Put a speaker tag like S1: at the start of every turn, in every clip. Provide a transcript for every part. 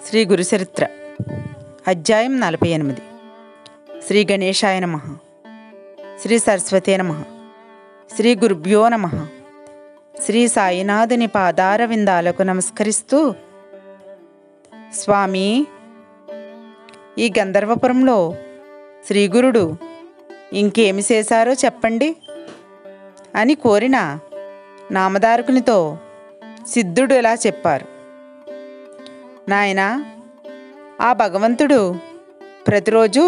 S1: శ్రీ గురుచరిత్ర అధ్యాయం 48. శ్రీ గణేశాయ నమః. శ్రీ సరస్వతే నమః. శ్రీ గురుభ్యో నమః. శ్రీ సాయినాథుని పాదారవిందాలకు నమస్కరిస్తూ, స్వామి, ఈ గంధర్వపురంలో శ్రీగురుడు ఇంకేమి చేశారో చెప్పండి అని కోరిన నామధారకునితో సిద్ధుడు ఇలా చెప్పారు. నాయనా, ఆ భగవంతుడు ప్రతిరోజు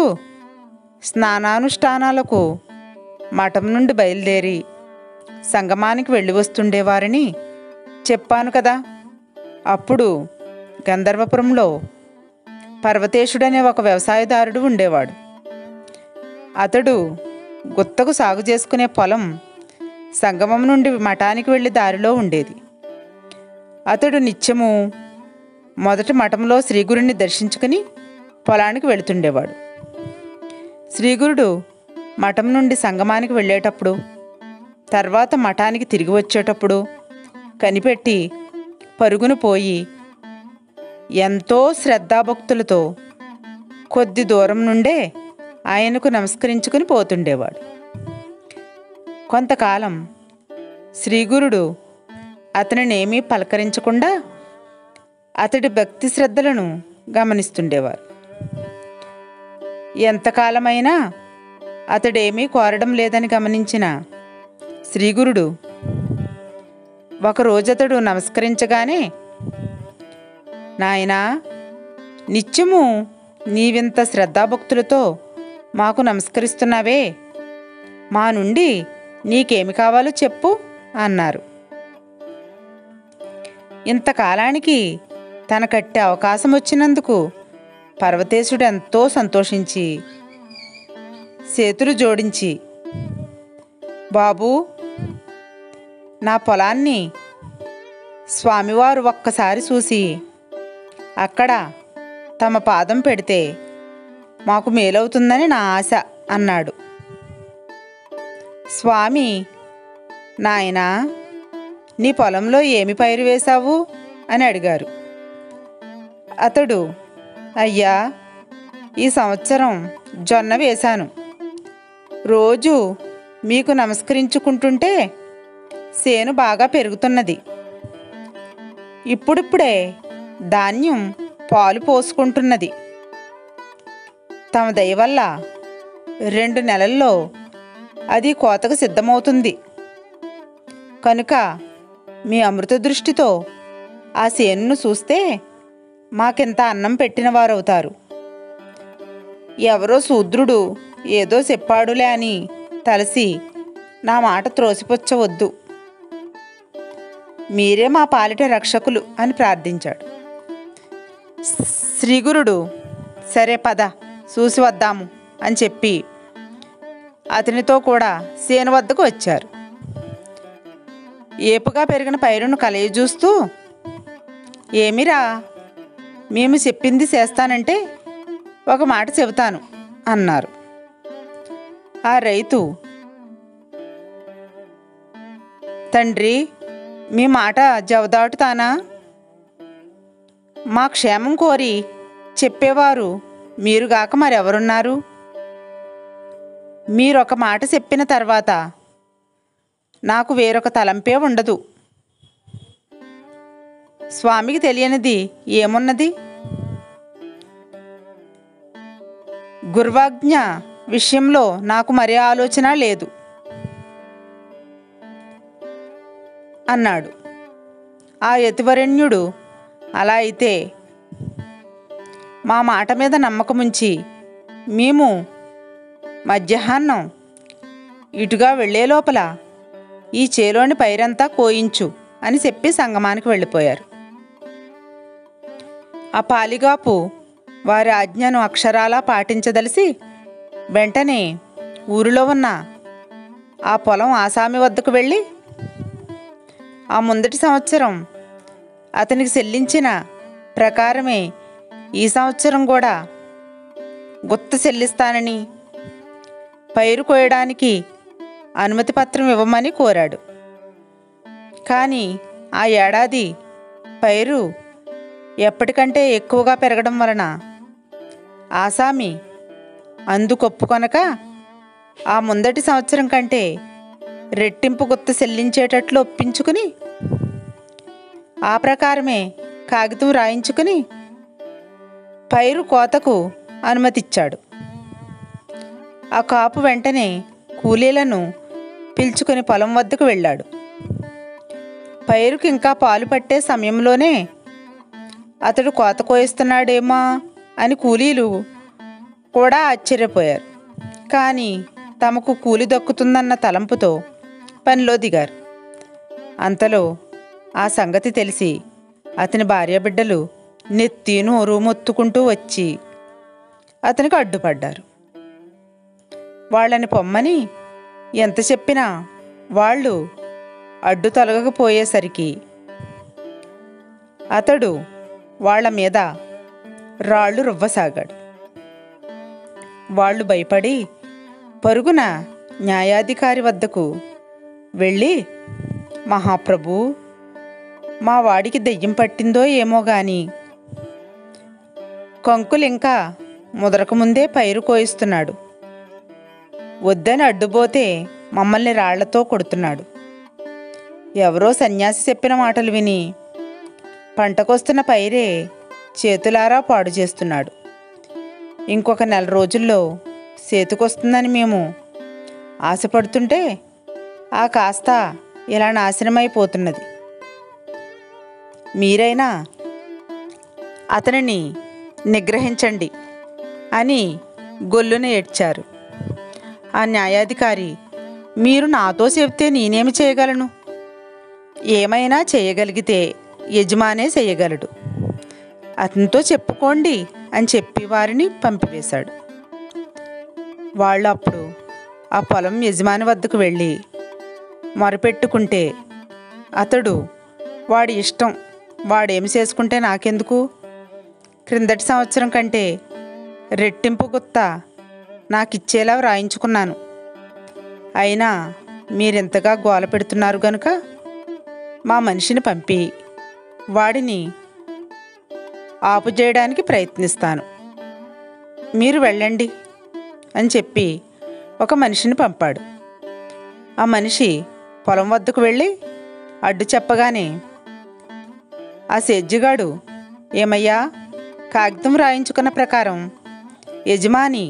S1: స్నానానుష్ఠానాలకు మఠం నుండి బయలుదేరి సంగమానికి వెళ్ళి వస్తుండేవారని చెప్పాను కదా. అప్పుడు గంధర్వపురంలో పర్వతేశుడనే ఒక వ్యవసాయదారుడు ఉండేవాడు. అతడు గుత్తకు సాగు చేసుకునే పొలం సంగమం నుండి మఠానికి వెళ్ళే దారిలో ఉండేది. అతడు నిత్యము మొదట మఠంలో శ్రీగురుని దర్శించుకుని పొలానికి వెళుతుండేవాడు. శ్రీగురుడు మఠం నుండి సంగమానికి వెళ్ళేటప్పుడు, తర్వాత మఠానికి తిరిగి వచ్చేటప్పుడు కనిపెట్టి పరుగును పోయి ఎంతో శ్రద్ధాభక్తులతో కొద్ది దూరం నుండే ఆయనకు నమస్కరించుకుని పోతుండేవాడు. కొంతకాలం శ్రీగురుడు అతనినేమీ పలకరించకుండా అతడి భక్తి శ్రద్ధలను గమనిస్తుండేవారు. ఎంతకాలమైనా అతడేమీ కోరడం లేదని గమనించిన శ్రీగురుడు ఒకరోజు అతడు నమస్కరించగానే, నాయనా, నిత్యము నీవింత శ్రద్ధాభక్తులతో మాకు నమస్కరిస్తున్నావే, మా నుండి నీకేమి కావాలో చెప్పు అన్నారు. ఇంతకాలానికి తనకట్టే అవకాశం వచ్చినందుకు పర్వతేశుడు ఎంతో సంతోషించి చేతులు జోడించి, బాబూ, నా పొలాన్ని స్వామివారు ఒక్కసారి చూసి అక్కడ తమ పాదం పెడితే మాకు మేలవుతుందని నా ఆశ అన్నాడు. స్వామి, నాయనా, నీ పొలంలో ఏమి పైరు వేశావు అని అడిగారు. అతడు, అయ్యా, ఈ సంవత్సరం జొన్న వేశాను. రోజు మీకు నమస్కరించుకుంటుంటే సేను బాగా పెరుగుతున్నది. ఇప్పుడిప్పుడే ధాన్యం పాలు పోసుకుంటున్నది. తమ దయ వల్ల 2 నెలల్లో అది కోతకు సిద్ధమవుతుంది. కనుక మీ అమృత దృష్టితో ఆ సేనును చూస్తే మాకింత అన్నం పెట్టిన వారవుతారు. ఎవరో శూద్రుడు ఏదో చెప్పాడులే అని తలసి నా మాట త్రోసిపుచ్చవద్దు. మీరే మా పాలిట రక్షకులు అని ప్రార్థించాడు. శ్రీగురుడు, సరే పద, చూసి వద్దాము అని చెప్పి అతనితో కూడా సేను వద్దకు వచ్చారు. ఏపుగా పెరిగిన పైరును కలయజూస్తూ, ఏమిరా, మేము చెప్పింది చేస్తానంటే ఒక మాట చెబుతాను అన్నారు. ఆ రైతు, తండ్రి, మీ మాట జవదాటుతానా? మా క్షేమం కోరి చెప్పేవారు మీరుగాక మరెవరున్నారు? మీరొక మాట చెప్పిన తర్వాత నాకు వేరొక తలంపే ఉండదు. స్వామికి తెలియనిది ఏమున్నది? గుర్వాజ్ఞ విషయంలో నాకు మరే ఆలోచన లేదు అన్నాడు. ఆ యతివరణ్యుడు, అలా అయితే మా మాట మీద నమ్మకముంచి మేము మధ్యాహ్నం ఇటుగా వెళ్ళే లోపల ఈ చేలోని పైరంతా కోయించు అని చెప్పి సంగమానికి వెళ్ళిపోయారు. ఆ పాలిగాపు వారి ఆజ్ఞను అక్షరాలా పాటించదలిసి వెంటనే ఊరిలో ఉన్న ఆ పొలం ఆసామి వద్దకు వెళ్ళి ఆ ముందటి సంవత్సరం అతనికి చెల్లించిన ప్రకారమే ఈ సంవత్సరం కూడా గుత్త చెల్లిస్తానని, పైరు కోయడానికి అనుమతి పత్రం ఇవ్వమని కోరాడు. కానీ ఆ ఏడాది పైరు ఎప్పటికంటే ఎక్కువగా పెరగడం వలన ఆసామి అందుకొప్పుకొనక ఆ ముందటి సంవత్సరం కంటే రెట్టింపు గుత్త చెల్లించేటట్లు ఒప్పించుకుని ఆ ప్రకారమే కాగితం రాయించుకుని పైరు కోతకు అనుమతిచ్చాడు. ఆ కాపు వెంటనే కూలీలను పిలుచుకుని పొలం వద్దకు వెళ్ళాడు. పైరుకి ఇంకా పాలు పట్టే సమయంలోనే అతడు కోత కోయిస్తున్నాడేమో అని కూలీలు కూడా ఆశ్చర్యపోయారు. కానీ తమకు కూలి దక్కుతుందన్న తలంపుతో పనిలో దిగారు. అంతలో ఆ సంగతి తెలిసి అతని భార్యాబిడ్డలు నెత్తి నోరు మొత్తుకుంటూ వచ్చి అతనికి అడ్డుపడ్డారు. వాళ్ళని పొమ్మని ఎంత చెప్పినా వాళ్ళు అడ్డు తొలగకపోయేసరికి అతడు వాళ్ళ మీద రాళ్ళు రువ్వసాగాడు. వాళ్ళు భయపడి పరుగున న్యాయాధికారి వద్దకు వెళ్ళి, మహాప్రభు, మా వాడికి దెయ్యం పట్టిందో ఏమో గాని కంకులింకా ముదరకముందే పైరు కోయిస్తున్నాడు. వద్దని అడ్డుపోతే మమ్మల్ని రాళ్లతో కొడుతున్నాడు. ఎవరో సన్యాసి చెప్పిన మాటలు విని పంటకొస్తున్న పైరే చేతులారా పాడు చేస్తున్నాడు. ఇంకొక నెల రోజుల్లో చేతికొస్తుందని మేము ఆశపడుతుంటే ఆ కాస్త ఇలా నాశనమైపోతున్నది. మీరైనా అతనిని నిగ్రహించండి అని గొల్లున ఏడ్చారు. ఆ న్యాయాధికారి, మీరు నాతో చెబితే నేనేమి చేయగలను? ఏమైనా చేయగలిగితే యజమానే చేయగలడు. అతనితో చెప్పుకోండి అని చెప్పి వారిని పంపివేశాడు. వాళ్ళు అప్పుడు ఆ పొలం యజమాని వద్దకు వెళ్ళి మొరపెట్టుకుంటే అతడు, వాడి ఇష్టం, వాడేమి చేసుకుంటే నాకెందుకు? క్రిందటి సంవత్సరం కంటే రెట్టింపు గుత్త నాకిచ్చేలా వ్రాయించుకున్నాను. అయినా మీరింతగా గోల పెడుతున్నారు గనుక మా మనిషిని పంపి వాడిని ఆపుచేయడానికి ప్రయత్నిస్తాను. మీరు వెళ్ళండి అని చెప్పి ఒక మనిషిని పంపాడు. ఆ మనిషి పొలం వద్దకు వెళ్ళి అడ్డు చెప్పగానే ఆ సేద్యగాడు, ఏమయ్యా, కాగితం రాయించుకున్న ప్రకారం యజమాని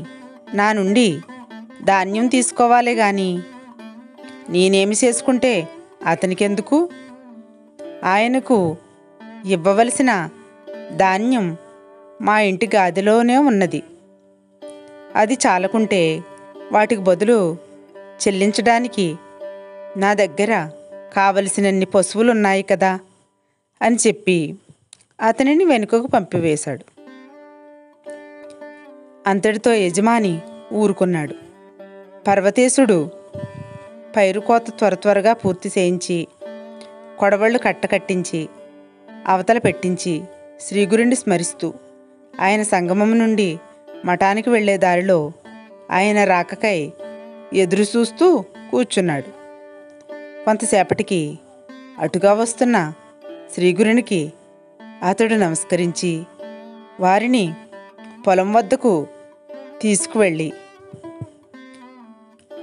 S1: నా నుండి ధాన్యం తీసుకోవాలే గాని నేనేమి చేసుకుంటే అతనికెందుకు? ఆయనకు ఇవ్వవలసిన ధాన్యం మా ఇంటి గాదిలోనే ఉన్నది. అది చాలకుంటే వాటికి బదులు చెల్లించడానికి నా దగ్గర కావలసినన్ని పశువులున్నాయి కదా అని చెప్పి అతనిని వెనుకకు పంపివేశాడు. అంతటితో యజమాని ఊరుకున్నాడు. పర్వతేశుడు పైరు కోత త్వరగా పూర్తి చేయించి కొడవళ్ళు కట్టకట్టించి అవతల పెట్టించి శ్రీగురుని స్మరిస్తూ ఆయన సంగమం నుండి మఠానికి వెళ్లే దారిలో ఆయన రాకకై ఎదురు చూస్తూ కూర్చున్నాడు. కొంతసేపటికి అటుగా వస్తున్న శ్రీగురునికి అతడు నమస్కరించి వారిని పొలం వద్దకు తీసుకువెళ్ళి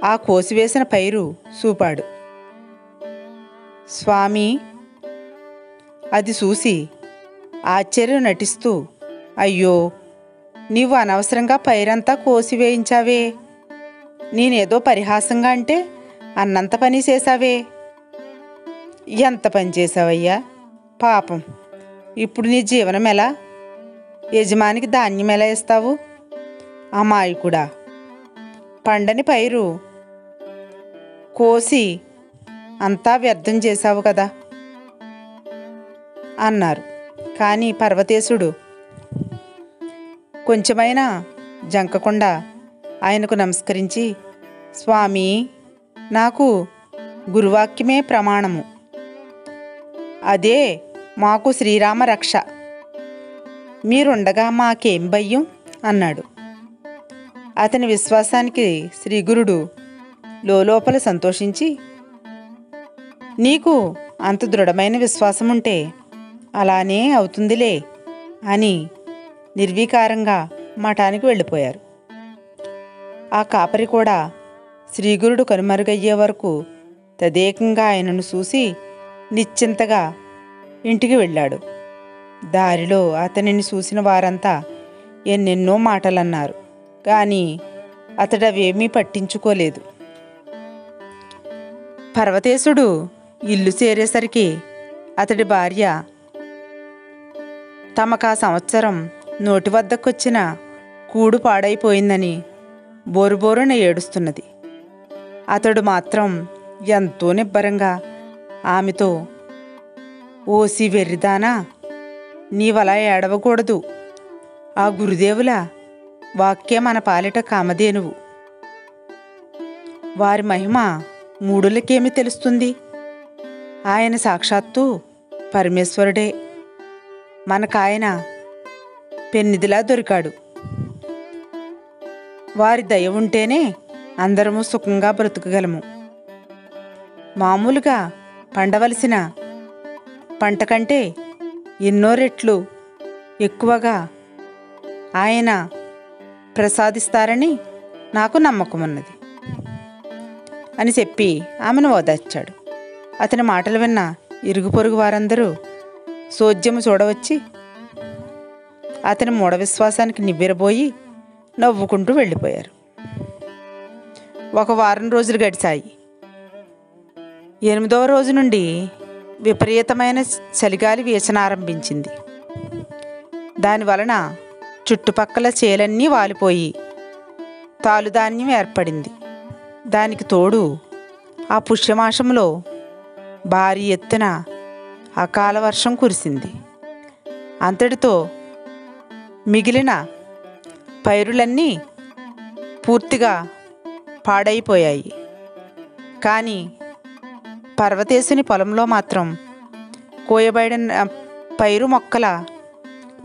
S1: ఆ కోసివేసిన పైరు చూపాడు. స్వామి అది చూసి ఆశ్చర్యం నటిస్తూ, అయ్యో, నీవు అనవసరంగా పైరంతా కోసివేయించావే. నేనేదో పరిహాసంగా అంటే అన్నంత పని చేశావే. ఎంత పని చేశావయ్యా, పాపం. ఇప్పుడు నీ జీవనం ఎలా? యజమానికి ధాన్యం ఎలా ఇస్తావు? అమాయకుడా, పండని పైరు కోసి అంతా వ్యర్థం చేశావు కదా అన్నారు. కానీ పర్వతేశుడు కొంచెమైనా జంకకుండా ఆయనకు నమస్కరించి, స్వామి, నాకు గురువాక్యమే ప్రమాణము. అదే మాకు శ్రీరామ రక్ష. మీరుండగా మాకేం భయం అన్నాడు. అతని విశ్వాసానికి శ్రీగురుడు లోపల సంతోషించి, నీకు అంత దృఢమైన విశ్వాసం ఉంటే అలానే అవుతుందిలే అని నిర్వీకారంగా మఠానికి వెళ్ళిపోయారు. ఆ కాపరి కూడా శ్రీగురుడు కనుమరుగయ్యే వరకు తదేకంగా ఆయనను చూసి నిశ్చింతగా ఇంటికి వెళ్ళాడు. దారిలో అతనిని చూసిన వారంతా ఎన్నెన్నో మాటలన్నారు, కానీ అతడవేమీ పట్టించుకోలేదు. పర్వతేశుడు ఇల్లు చేరేసరికి అతడి భార్య తమకా సంవత్సరం నోటి వద్దకొచ్చిన కూడు పాడైపోయిందని బోరుబోరున ఏడుస్తున్నది. అతడు మాత్రం ఎంతో నిబ్బరంగా ఆమెతో, ఓసి వెర్రిదానా, నీవలా ఏడవకూడదు. ఆ గురుదేవుల వాక్య మన పాలిట కామధేనువు. వారి మహిమ మూడులకేమి తెలుస్తుంది? ఆయన సాక్షాత్తు పరమేశ్వరుడే. మనకాయన పెన్నిదిలా దొరికాడు. వారి దయ ఉంటేనే అందరము సుఖంగా బ్రతుకగలము. మామూలుగా పండవలసిన పంట కంటే ఎన్నో రెట్లు ఎక్కువగా ఆయన ప్రసాదిస్తారని నాకు నమ్మకం ఉన్నది అని చెప్పి ఆమెను ఓదార్చాడు. అతని మాటలు విన్న ఇరుగు పొరుగు వారందరూ సోద్యము చూడవచ్చి అతని మూఢ విశ్వాసానికి నివ్వెరబోయి నవ్వుకుంటూ వెళ్ళిపోయారు. ఒక వారం రోజులు గడిచాయి. 8వ రోజు నుండి విపరీతమైన చలిగాలి వీచనారంభించింది. దానివలన చుట్టుపక్కల చేలన్నీ వాలిపోయి తాలుధాన్యం ఏర్పడింది. దానికి తోడు ఆ పుష్యమాసంలో భారీ ఎత్తున అకాల వర్షం కురిసింది. అంతటితో మిగిలిన పైరులన్నీ పూర్తిగా పాడైపోయాయి. కానీ పర్వతేశుని పొలంలో మాత్రం కోయబడిన పైరు మొక్కల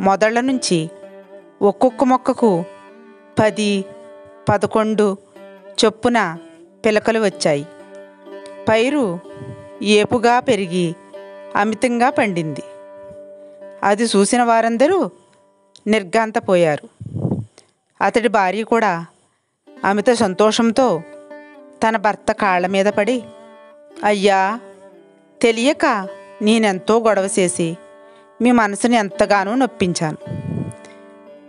S1: మొదళ్ల నుంచి ఒక్కొక్క మొక్కకు 10, 11 చొప్పున పిలకలు వచ్చాయి. పైరు ఏపుగా పెరిగి అమితంగా పండింది. అది చూసిన వారందరూ నిర్ఘాంతపోయారు. అతడి భార్య కూడా అమిత సంతోషంతో తన భర్త కాళ్ళ మీద పడి, అయ్యా, తెలియక నేనెంతో గొడవ చేసి మీ మనసుని ఎంతగానో నొప్పించాను.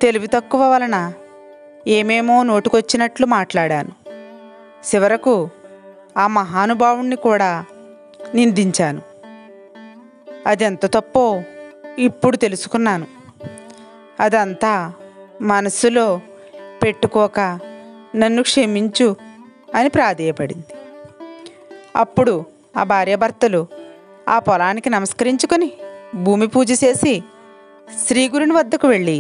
S1: తెలివి తక్కువ వలన ఏమేమో నోటుకొచ్చినట్లు మాట్లాడాను. చివరకు ఆ మహానుభావుణ్ణి కూడా నిందించాను. అదెంత తప్పో ఇప్పుడు తెలుసుకున్నాను. అదంతా మనస్సులో పెట్టుకోక నన్ను క్షమించు అని ప్రాధేయపడింది. అప్పుడు ఆ భార్యాభర్తలు ఆ పొలానికి నమస్కరించుకొని భూమి పూజ చేసి శ్రీగురుని వద్దకు వెళ్ళి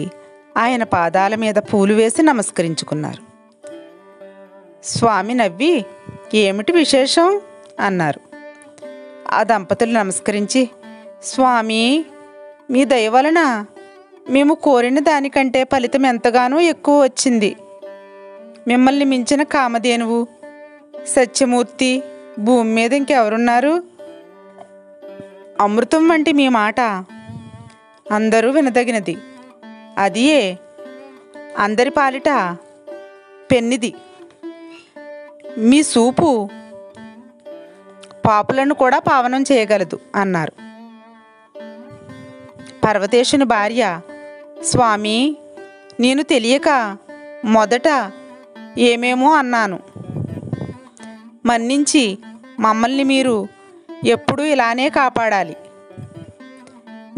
S1: ఆయన పాదాల మీద పూలు వేసి నమస్కరించుకున్నారు. స్వామి నవ్వి, ఏమిటి విశేషం అన్నారు. ఆ దంపతులు నమస్కరించి, స్వామి, మీ దయ వలన మేము కోరిన దానికంటే ఫలితం ఎంతగానో ఎక్కువ వచ్చింది. మిమ్మల్ని మించిన కామధేనువు, సత్యమూర్తి భూమి మీద ఇంకెవరున్నారు? అమృతం వంటి మీ మాట అందరూ వినదగినది. అదియే అందరి పాలిట పెన్నిది. మీ సూపు పాపులను కూడా పావనం చేయగలదు అన్నారు. పర్వతేశుని భార్య, స్వామి, నేను తెలియక మొదట ఏమేమో అన్నాను. మన్నించి మమ్మల్ని మీరు ఎప్పుడూ ఇలానే కాపాడాలి.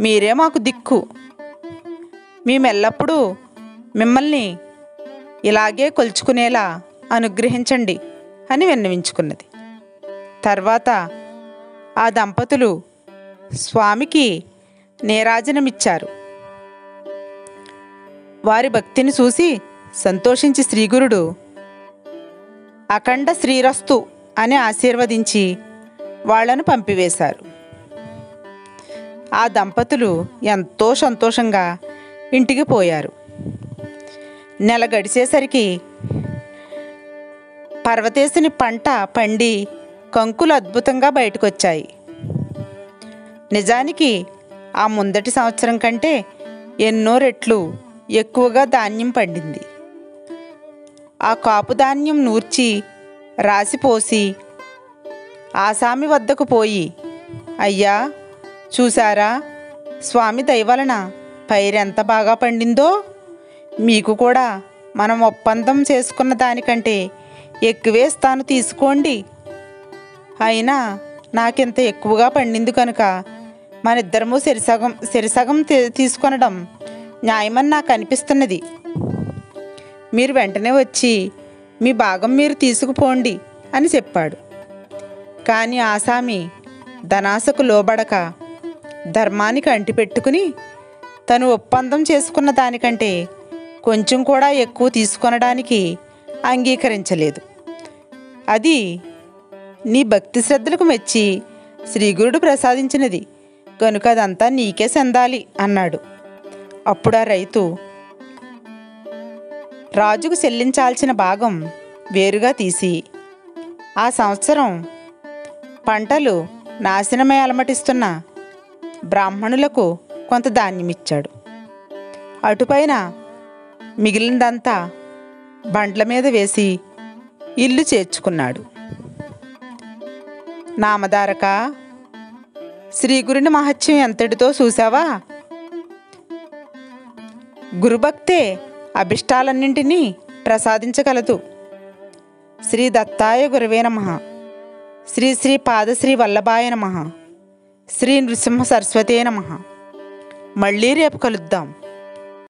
S1: మీరే మాకు దిక్కు. మేమెల్లప్పుడూ మిమ్మల్ని ఇలాగే కొలుచుకునేలా అనుగ్రహించండి అని విన్నవించుకున్నది. తర్వాత ఆ దంపతులు స్వామికి నీరాజనమిచ్చారు. వారి భక్తిని చూసి సంతోషించి శ్రీగురుడు అఖండ శ్రీరస్తు అని ఆశీర్వదించి వాళ్లను పంపివేశారు. ఆ దంపతులు ఎంతో సంతోషంగా ఇంటికి పోయారు. నెల గడిచేసరికి పర్వతేశుని పంట పండి కంకులు అద్భుతంగా బయటకొచ్చాయి. నిజానికి ఆ ముందటి సంవత్సరం కంటే ఎన్నో రెట్లు ఎక్కువగా ధాన్యం పండింది. ఆ కాపు ధాన్యం నూర్చి రాసిపోసి ఆసామి వద్దకు పోయి, అయ్యా చూశారా, స్వామి దయవలన పైరెంత బాగా పండిందో, మీకు కూడా మనం ఒప్పందం చేసుకున్న దానికంటే ఎక్కువే ఇస్తాను, తీసుకోండి. అయినా నాకింత ఎక్కువగా పండింది కనుక మనిద్దరము సెరిసగం తీసుకొనడం న్యాయమని నాకు అనిపిస్తున్నది. మీరు వెంటనే వచ్చి మీ భాగం మీరు తీసుకుపోండి అని చెప్పాడు. కానీ ఆసామి ధనాశకు లోబడక ధర్మానికి అంటిపెట్టుకుని తను ఒప్పందం చేసుకున్న దానికంటే కొంచెం కూడా ఎక్కువ తీసుకొనడానికి అంగీకరించలేదు. అది నీ భక్తి శ్రద్ధలకు మెచ్చి శ్రీగురుడు ప్రసాదించినది కనుక అదంతా నీకే చెందాలి అన్నాడు. అప్పుడు ఆ రైతు రాజుకు చెల్లించాల్సిన భాగం వేరుగా తీసి ఆ సంవత్సరం పంటలు నాశనమై అలమటిస్తున్న బ్రాహ్మణులకు కొంత ధాన్యమిచ్చాడు. అటుపైన మిగిలినదంతా బండ్ల మీద వేసి ఇల్లు చేర్చుకున్నాడు. నామధారక, శ్రీగురుని మహత్యం ఎంతటితో చూసావా? గురుభక్తే అభిష్టాలన్నింటినీ ప్రసాదించగలదు. శ్రీ దత్తాయ గురవే నమః. శ్రీ శ్రీ పాదశ్రీ వల్లభాయ నమః. శ్రీ నృసింహ సరస్వతే నమః. మళ్ళీ రేపు కలుద్దాం.